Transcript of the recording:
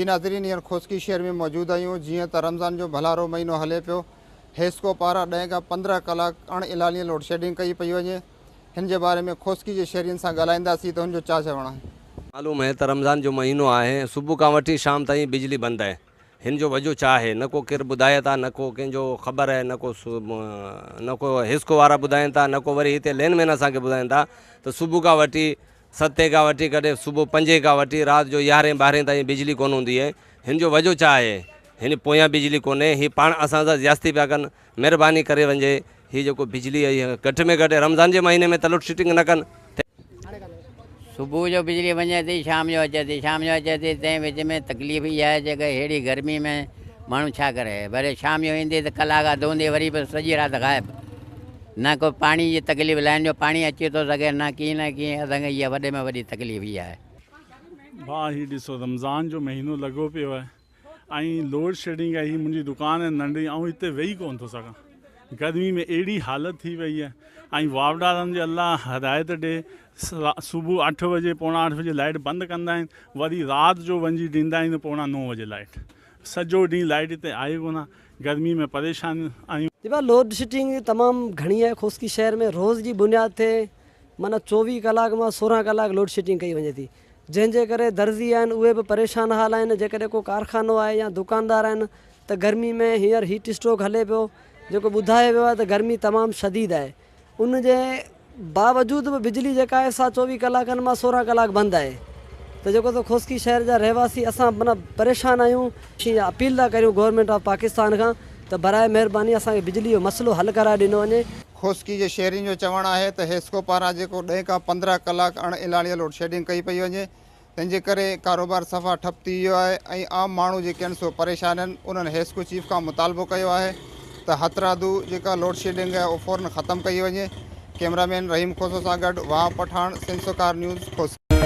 नाज़रीन हींअर खोसकी शहर में मौजूद आहियूं। जीअं त रमज़ान जो भलारो महीनो हले पियो, हेस्को पारां 10 खां 15 कलाक अणइलानी लोड शेडिंग कई पई वञे। हिन जे बारे में खोसकी जे शहरियुनि सां ॻाल्हाईंदासीं त हुनजो छा चवणु आहे। मालूम है त रमज़ान जो महीनो आहे, सुबुह खां वठी शाम ताईं बिजली बंदि आहे। हिन जो वजह छा आहे, न को केरु ॿुधाए था, न को कंहिंजो ख़बर आहे, न को हिस्को वारा ॿुधाइनि था, न को वरी हिते लेनमैन असांखे ॿुधाइनि था त सुबुह खां वठी 7 खां वठी कॾहिं सुबुह 5 खां वठी राति जो 11 12 ताईं बिजली कोन हूंदी आहे। हिन जो वजह छा आहे, हिन पोयां बिजली कोन्हे, हीअ पाण असां सां ज़्यादती पिया कनि। महिरबानी करे वञे हीअ जेको बिजली आहे घटि में घटि रमज़ान जे महीने में त लोड शेडिंग न कनि। सुबह जो बिजली वञे थी, शाम जो अचे थी, शाम जो अचे थी, तंहिं विच में तकलीफ़ इहा आहे जेका अहिड़ी गर्मी में माण्हू छा करे। वरी शाम जो ईंदी त कलाक धोंदी, वरी बि सॼी राति ग़ाइब। न को पाणी जी तकलीफ़, लाइन जो पाणी अची थो सघे, न कीअं असांखे इहा वॾे में वॾी तकलीफ़ इहा आहे। भाउ हीउ ॾिसो, रमज़ान जो महीनो लॻो पियो आहे ऐं लोड शेडिंग आहे। हीअ मुंहिंजी दुकान आहे नंढी, ऐं हिते वेही कोन थो सघां। गर्मी में अहिड़ी हालत थी वई आहे ऐं वावडारनि जे अलाह हिदायत ॾे, सुबुह 8 बजे पौणा 8 बजे लाइट बंदि कंदा आहिनि, वरी राति जो वञी ॾींदा आहिनि पौणा 9 बजे लाइट। सॼो ॾींहुं लाइट हिते आहे कोन, गर्मी में परेशान आहियूं। जी भाउ, लोड शेडिंग तमामु घणी आहे खोसकी शहर में। रोज़ जी बुनियाद ते माना 24 कलाक मां 16 कलाक लोड शेडिंग कई वञे थी, जंहिंजे करे दर्जी आहिनि उहे बि परेशान हाल आहिनि। जेकॾहिं को कारखानो आहे या दुकानदार आहिनि त गर्मी में हींअर हीट स्ट्रोक हले पियो, जेको ॿुधायो वियो आहे त गर्मी तमामु शदीद आहे। उन जे बावजूदि बि बिजली जेका आहे सा 24 कलाकनि मां 16 कलाक बंदि आहे। त जेको त खोसकी शहर जा रहवासी असां माना परेशान आहियूं। अपील था करियूं गवर्नमेंट ऑफ पाकिस्तान खां त बराए महिरबानी असांखे बिजली जो मसइलो हल कराए ॾिनो वञे। खोसकी जे शहरियुनि जो चवणु आहे त हेस्को पारां जेको 10 खां 15 कलाक अणइलानी लोड शेडिंग कई पई वञे, तंहिंजे करे कारोबार सफ़ा ठप थी वियो आहे ऐं आम माण्हू जेके आहिनि सो परेशान आहिनि। उन्हनि हेस्को चीफ खां मुतालबो कयो आहे त हथरादू जेका लोड शेडिंग आहे उहो फ़ौरन ख़तमु कई वञे। कैमरामैन रहीम खोसो सां गॾु वाह पठान, सेंसोकार न्यूज़ खोसकी।